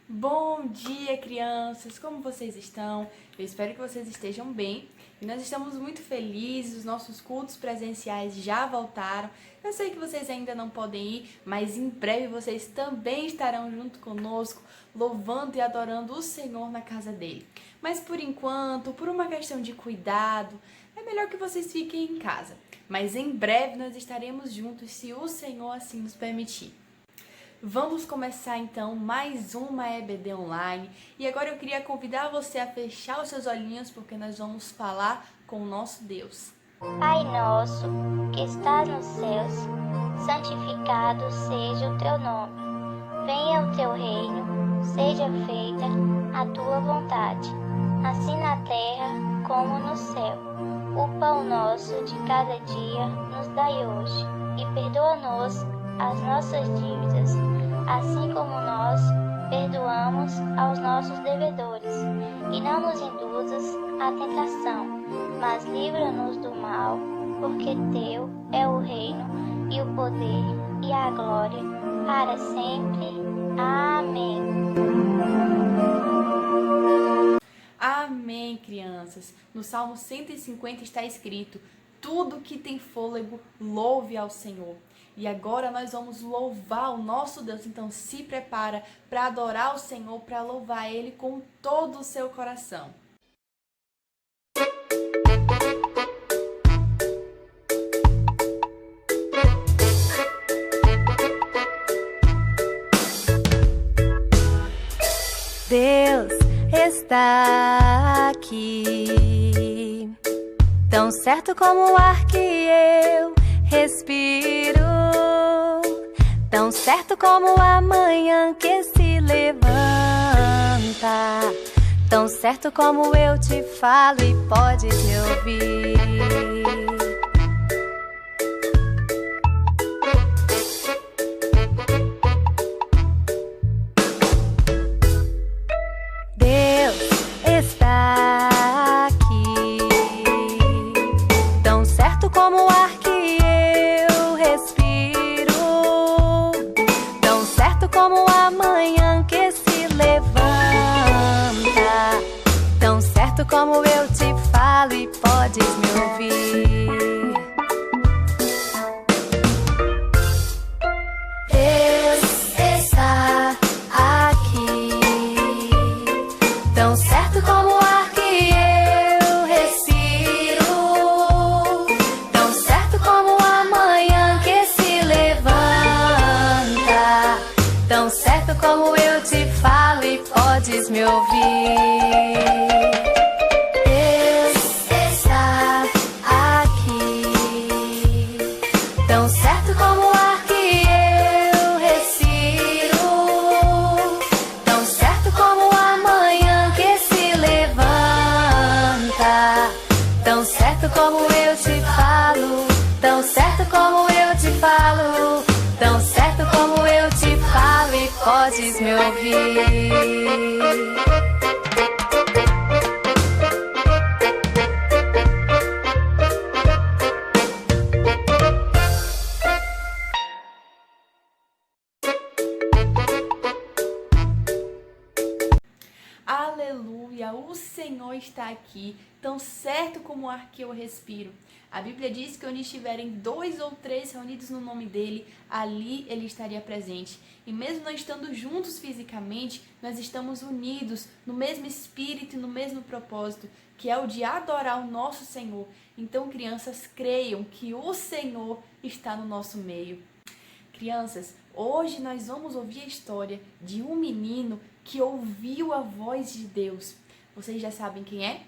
Bom dia, crianças! Como vocês estão? Eu espero que vocês estejam bem. E nós estamos muito felizes, os nossos cultos presenciais já voltaram. Eu sei que vocês ainda não podem ir, mas em breve vocês também estarão junto conosco, louvando e adorando o Senhor na casa dele. Mas por enquanto, por uma questão de cuidado, é melhor que vocês fiquem em casa. Mas em breve nós estaremos juntos, se o Senhor assim nos permitir. Vamos começar então mais uma EBD online e agora eu queria convidar você a fechar os seus olhinhos porque nós vamos falar com o nosso Deus. Pai nosso, que estás nos céus, santificado seja o teu nome. Venha o teu reino, seja feita a tua vontade, assim na terra como no céu. O pão nosso de cada dia nos dai hoje e perdoa-nos as nossas dívidas, assim como nós perdoamos aos nossos devedores. E não nos induzas à tentação, mas livra-nos do mal, porque teu é o reino, e o poder, e a glória, para sempre. Amém. Amém, crianças! No Salmo 150 está escrito: tudo que tem fôlego, louve ao Senhor. E agora nós vamos louvar o nosso Deus. Então se prepara para adorar o Senhor, para louvar Ele com todo o seu coração. Deus está aqui, tão certo como o ar que eu respiro, tão certo como a manhã que se levanta, tão certo como eu te falo e podes me ouvir. Deus está aqui, tão certo como o ar que eu respiro, tão certo como a manhã que se levanta, tão certo como eu te falo e podes me ouvir. Deus está aqui, tão certo como o ar que eu respiro, tão certo como a manhã que se levanta, tão certo como eu te falo e podes me ouvir. Deus está aqui, tão certo como o ar que eu respiro, tão certo como a manhã que se levanta, tão certo como eu te falo, tão certo como eu te falo, tão certo como eu te falo e podes me ouvir. Aleluia! O Senhor está aqui, tão certo como o ar que eu respiro. A Bíblia diz que onde estiverem 2 ou 3 reunidos no nome dele, ali ele estaria presente. E mesmo não estando juntos fisicamente, nós estamos unidos no mesmo espírito e no mesmo propósito, que é o de adorar o nosso Senhor. Então, crianças, creiam que o Senhor está no nosso meio. Crianças, hoje nós vamos ouvir a história de um menino que ouviu a voz de Deus. Vocês já sabem quem é?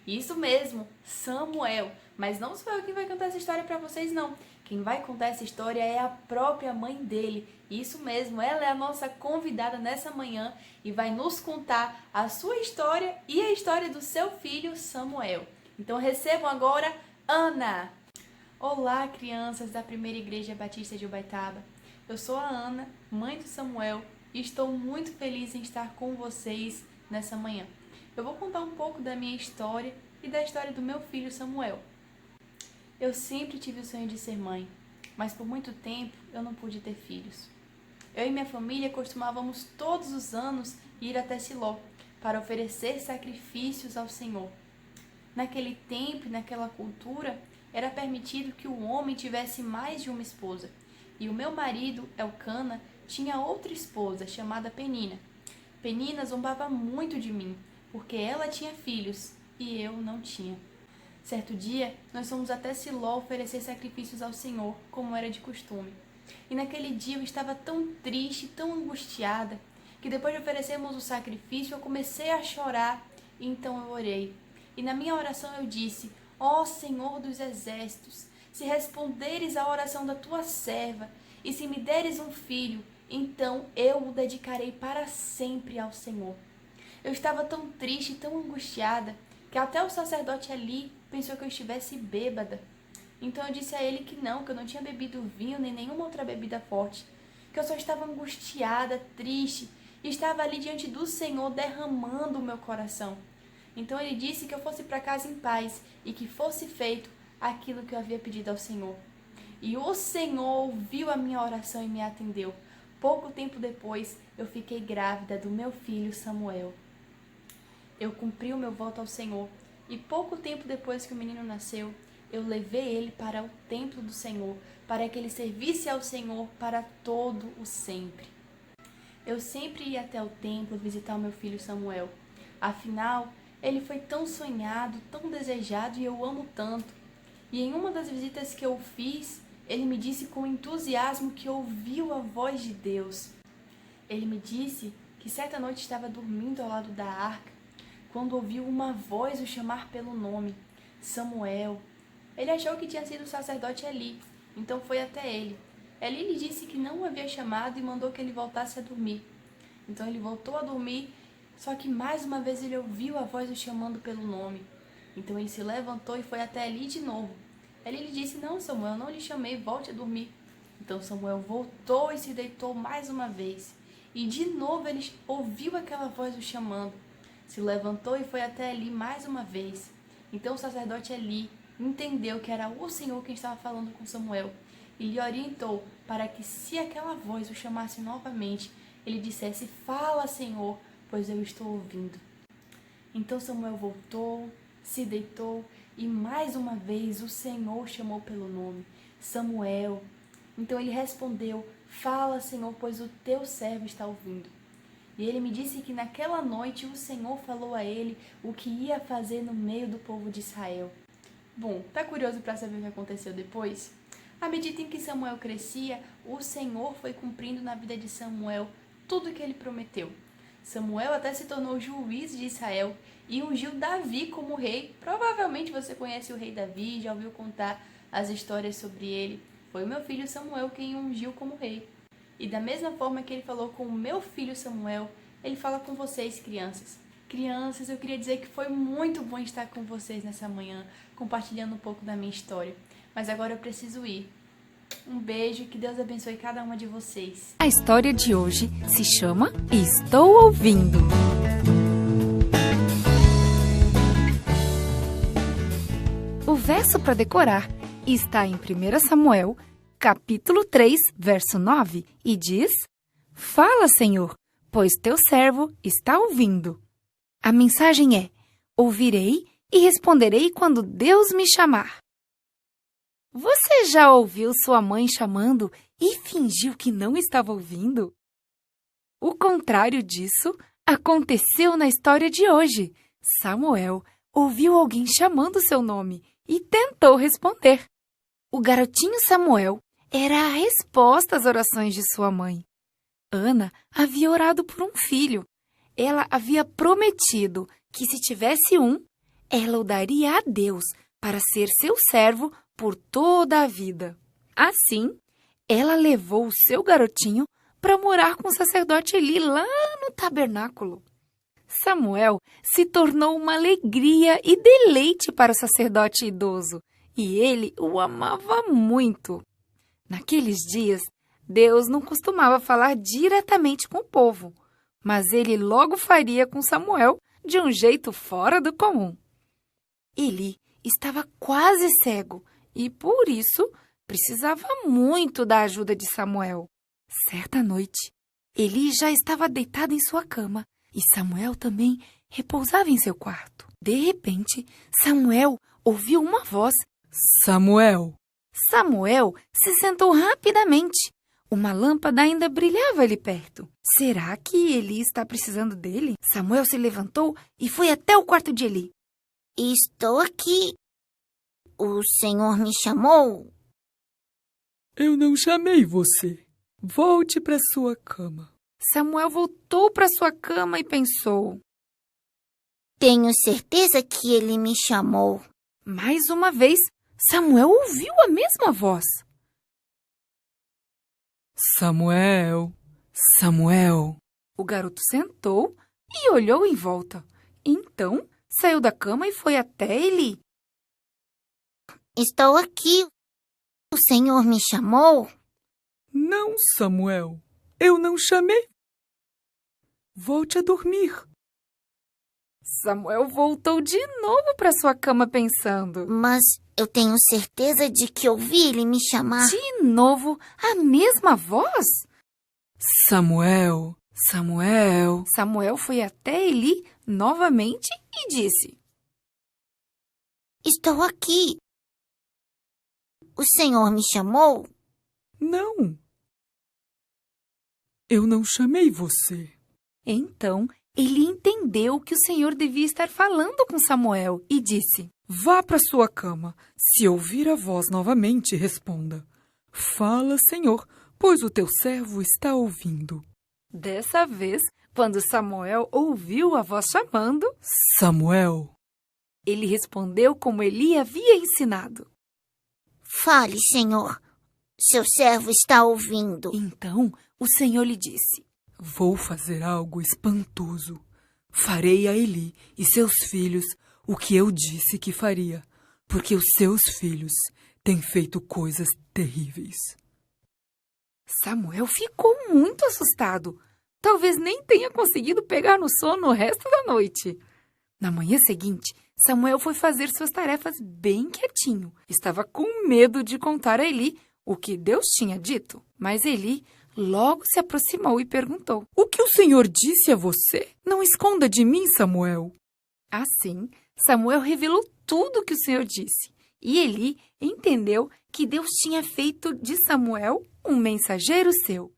Isso mesmo, Samuel. Mas não sou eu quem vai contar essa história para vocês, não. Quem vai contar essa história é a própria mãe dele. Isso mesmo, ela é a nossa convidada nessa manhã e vai nos contar a sua história e a história do seu filho Samuel. Então recebam agora Ana. Olá, crianças da Primeira Igreja Batista de Ubaitaba. Eu sou a Ana, mãe do Samuel, e estou muito feliz em estar com vocês nessa manhã. Eu vou contar um pouco da minha história e da história do meu filho Samuel. Eu sempre tive o sonho de ser mãe, mas por muito tempo eu não pude ter filhos. eu e minha família costumávamos todos os anos ir até Siló para oferecer sacrifícios ao Senhor. Naquele tempo e naquela cultura, era permitido que o homem tivesse mais de uma esposa. E o meu marido, Elcana, tinha outra esposa chamada Penina. Penina zombava muito de mim, porque ela tinha filhos e eu não tinha. Certo dia, nós fomos até Siló oferecer sacrifícios ao Senhor, como era de costume. E naquele dia eu estava tão triste, tão angustiada, que depois de oferecermos o sacrifício, eu comecei a chorar, e então eu orei. E na minha oração eu disse: ó Senhor dos exércitos, se responderes à oração da tua serva, e se me deres um filho, então eu o dedicarei para sempre ao Senhor. Eu estava tão triste, tão angustiada, que até o sacerdote ali pensou que eu estivesse bêbada. Então eu disse a ele que eu não tinha bebido vinho nem nenhuma outra bebida forte, que eu só estava angustiada, triste, e estava ali diante do Senhor derramando o meu coração. Então ele disse que eu fosse para casa em paz e que fosse feito aquilo que eu havia pedido ao Senhor. E o Senhor ouviu a minha oração e me atendeu. Pouco tempo depois, eu fiquei grávida do meu filho Samuel. Eu cumpri o meu voto ao Senhor, e pouco tempo depois que o menino nasceu, eu levei ele para o templo do Senhor, para que ele servisse ao Senhor para todo o sempre. Eu sempre ia até o templo visitar o meu filho Samuel. Afinal, ele foi tão sonhado, tão desejado, e eu amo tanto. E em uma das visitas que eu fiz, ele me disse com entusiasmo que ouviu a voz de Deus. Ele me disse que certa noite estava dormindo ao lado da arca, quando ouviu uma voz o chamar pelo nome, Samuel. Ele achou que tinha sido o sacerdote Eli, então foi até ele. Eli lhe disse que não o havia chamado e mandou que ele voltasse a dormir. Então ele voltou a dormir, só que mais uma vez ele ouviu a voz o chamando pelo nome. Então ele se levantou e foi até Eli de novo. Eli lhe disse: não, Samuel, não lhe chamei, volte a dormir. Então Samuel voltou e se deitou mais uma vez. E de novo ele ouviu aquela voz o chamando. Se levantou e foi até Eli mais uma vez. Então o sacerdote Eli entendeu que era o Senhor quem estava falando com Samuel e lhe orientou para que, se aquela voz o chamasse novamente, ele dissesse: fala, Senhor, pois eu estou ouvindo. Então Samuel voltou, se deitou e mais uma vez o Senhor chamou pelo nome: Samuel. Então ele respondeu: fala, Senhor, pois o teu servo está ouvindo. E ele me disse que naquela noite o Senhor falou a ele o que ia fazer no meio do povo de Israel. Bom, tá curioso para saber o que aconteceu depois? À medida em que Samuel crescia, o Senhor foi cumprindo na vida de Samuel tudo o que ele prometeu. Samuel até se tornou juiz de Israel e ungiu Davi como rei. Provavelmente você conhece o rei Davi, já ouviu contar as histórias sobre ele. Foi o meu filho Samuel quem o ungiu como rei. E da mesma forma que ele falou com o meu filho Samuel, ele fala com vocês, crianças. Crianças, eu queria dizer que foi muito bom estar com vocês nessa manhã, compartilhando um pouco da minha história. Mas agora eu preciso ir. Um beijo e que Deus abençoe cada uma de vocês. A história de hoje se chama Estou Ouvindo. O verso para decorar está em 1 Samuel, capítulo 3, verso 9, e diz: fala, Senhor, pois teu servo está ouvindo. A mensagem é: ouvirei e responderei quando Deus me chamar. Você já ouviu sua mãe chamando e fingiu que não estava ouvindo? O contrário disso aconteceu na história de hoje. Samuel ouviu alguém chamando seu nome e tentou responder. O garotinho Samuel era a resposta às orações de sua mãe. Ana havia orado por um filho. Ela havia prometido que, se tivesse um, ela o daria a Deus para ser seu servo por toda a vida. Assim, ela levou o seu garotinho para morar com o sacerdote Eli lá no tabernáculo. Samuel se tornou uma alegria e deleite para o sacerdote idoso, e ele o amava muito. Naqueles dias, Deus não costumava falar diretamente com o povo, mas ele logo faria com Samuel de um jeito fora do comum. Eli estava quase cego e, por isso, precisava muito da ajuda de Samuel. Certa noite, Eli já estava deitado em sua cama e Samuel também repousava em seu quarto. De repente, Samuel ouviu uma voz. Samuel! Samuel se sentou rapidamente. Uma lâmpada ainda brilhava ali perto. Será que Eli está precisando dele? Samuel se levantou e foi até o quarto de Eli. Estou aqui. O Senhor me chamou? Eu não chamei você. Volte para sua cama. Samuel voltou para sua cama e pensou. Tenho certeza que ele me chamou. Mais uma vez, Samuel ouviu a mesma voz. Samuel, Samuel. O garoto sentou e olhou em volta. Então, saiu da cama e foi até Eli. Estou aqui. O Senhor me chamou? Não, Samuel. Eu não chamei. Volte a dormir. Samuel voltou de novo para sua cama pensando. Mas eu tenho certeza de que ouvi ele me chamar. De novo, a mesma voz? Samuel, Samuel. Samuel foi até Eli novamente e disse. Estou aqui. O Senhor me chamou? Não. Eu não chamei você. Então, Eli entendeu que o Senhor devia estar falando com Samuel e disse. Vá para sua cama. Se ouvir a voz novamente, responda. Fala, Senhor, pois o teu servo está ouvindo. Dessa vez, quando Samuel ouviu a voz chamando, Samuel, ele respondeu como Eli havia ensinado. Fale, Senhor. Seu servo está ouvindo. Então, o Senhor lhe disse. Vou fazer algo espantoso. Farei a Eli e seus filhos o que eu disse que faria, porque os seus filhos têm feito coisas terríveis. Samuel ficou muito assustado. Talvez nem tenha conseguido pegar no sono o resto da noite. Na manhã seguinte, Samuel foi fazer suas tarefas bem quietinho. Estava com medo de contar a Eli o que Deus tinha dito. Mas Eli logo se aproximou e perguntou. O que o Senhor disse a você? Não esconda de mim, Samuel. Assim, Samuel revelou tudo o que o Senhor disse. E Eli entendeu que Deus tinha feito de Samuel um mensageiro seu.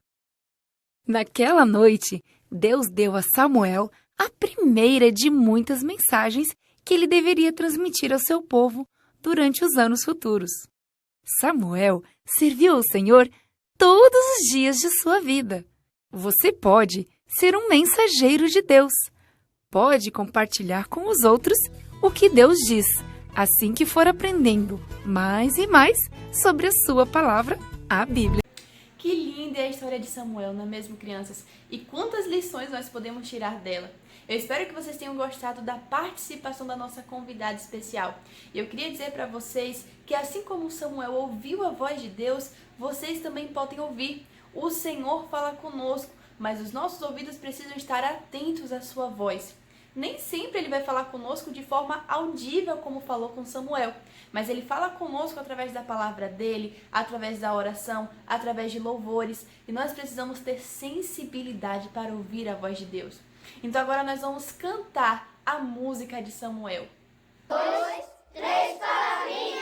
Naquela noite, Deus deu a Samuel a primeira de muitas mensagens que ele deveria transmitir ao seu povo durante os anos futuros. Samuel serviu ao Senhor todos os dias de sua vida. Você pode ser um mensageiro de Deus. Pode compartilhar com os outros o que Deus diz, assim que for aprendendo mais e mais sobre a sua palavra, a Bíblia. Que linda é a história de Samuel, não é mesmo, crianças? E quantas lições nós podemos tirar dela? Eu espero que vocês tenham gostado da participação da nossa convidada especial. E eu queria dizer para vocês que assim como Samuel ouviu a voz de Deus, vocês também podem ouvir. O Senhor fala conosco, mas os nossos ouvidos precisam estar atentos à sua voz. Nem sempre ele vai falar conosco de forma audível como falou com Samuel, mas ele fala conosco através da palavra dele, através da oração, através de louvores, e nós precisamos ter sensibilidade para ouvir a voz de Deus. Então agora nós vamos cantar a música de Samuel. 2, 3 palavrinhas!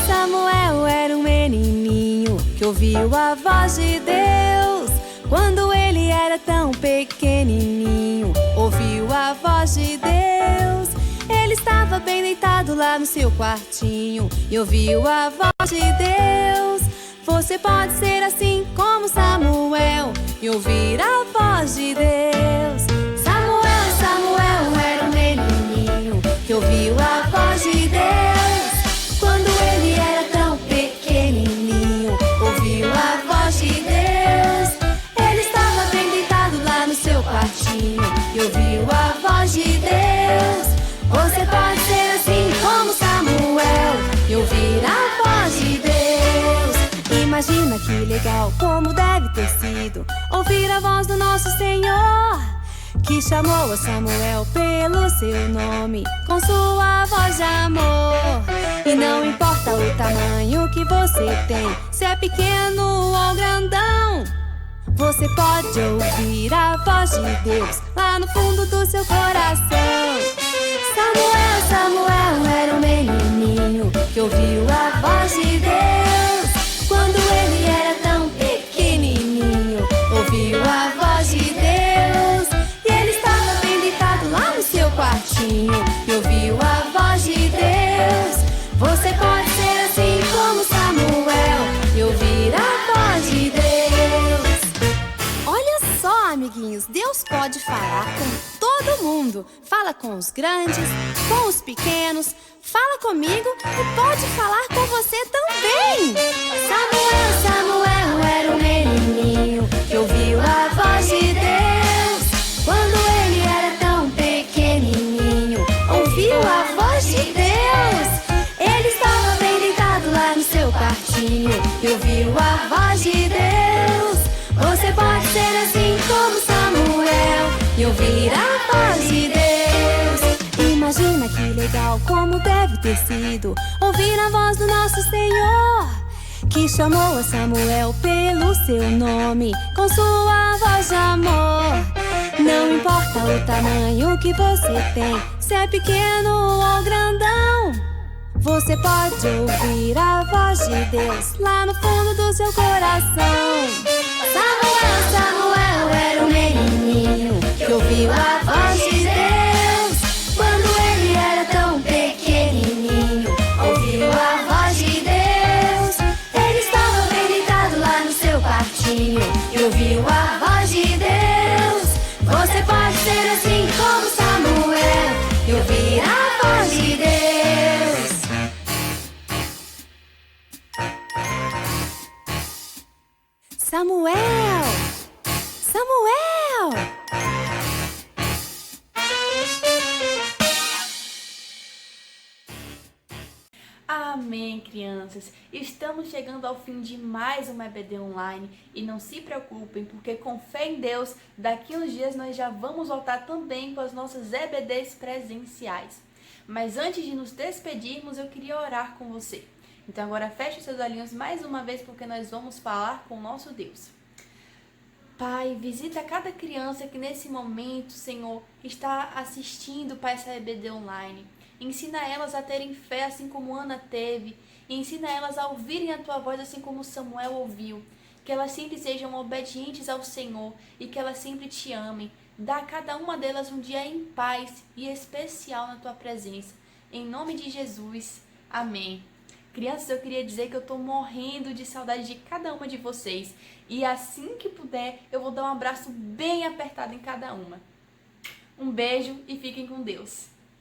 Samuel era um menininho que ouviu a voz de Deus. Quando ele era tão pequenininho, ouviu a voz de Deus. Ele estava bem deitado lá no seu quartinho e ouviu a voz de Deus. Você pode ser assim como Samuel e ouvir a voz de Deus. Samuel era um menininho que ouviu a voz de Deus. Quando ele era tão pequenininho, ouviu a voz de Deus. Ele estava bem deitado lá no seu quartinho e ouviu a voz de Deus. Você pode ser assim como Samuel e ouvir a voz de Deus. Imagina que legal, como deve ter sido ouvir a voz do nosso Senhor, que chamou a Samuel pelo seu nome, com sua voz de amor. E não importa o tamanho que você tem, se é pequeno ou grandão, você pode ouvir a voz de Deus lá no fundo do seu coração. Samuel, Samuel era um menininho que ouviu a voz de Deus quando ele era tão pequenininho. Ouviu a voz de Deus e ele estava bem deitado lá no seu quartinho e ouviu a voz de Deus. Você pode ser assim como Samuel e ouvir a voz de Deus. Olha só, amiguinhos, Deus pode falar com todo mundo. Fala com os grandes, com os pequenos. Fala comigo e pode falar com você também. Samuel, Samuel era um menininho que ouviu a voz de Deus quando ele era tão pequenininho. Ouviu a voz de Deus. Ele estava bem deitado lá no seu quartinho e ouviu a voz de Deus. Você pode ser assim como Samuel e ouvir a voz de Deus. Imagina que legal, como deve ter sido ouvir a voz do nosso Senhor, que chamou a Samuel pelo seu nome, com sua voz de amor. Não importa o tamanho que você tem, se é pequeno ou grandão, você pode ouvir a voz de Deus lá no fundo do seu coração. Samuel, Samuel era um menininho que ouviu a voz de Deus quando ele era tão pequenininho. Ouviu a voz de Deus. Ele estava bem deitado lá no seu quartinho e ouviu a voz de Deus. Você pode ser assim como Samuel e ouvir a voz de Deus. Samuel! Samuel! Amém, crianças! Estamos chegando ao fim de mais uma EBD online e não se preocupem, porque com fé em Deus, daqui uns dias nós já vamos voltar também com as nossas EBDs presenciais. Mas antes de nos despedirmos, eu queria orar com você. Então agora feche os seus olhinhos mais uma vez, porque nós vamos falar com o nosso Deus. Pai, visita cada criança que nesse momento, Senhor, está assistindo para essa EBD online. Ensina elas a terem fé assim como Ana teve. E ensina elas a ouvirem a Tua voz assim como Samuel ouviu. Que elas sempre sejam obedientes ao Senhor e que elas sempre Te amem. Dá a cada uma delas um dia em paz e especial na Tua presença. Em nome de Jesus. Amém. Crianças, eu queria dizer que eu tô morrendo de saudade de cada uma de vocês. E assim que puder, eu vou dar um abraço bem apertado em cada uma. Um beijo e fiquem com Deus.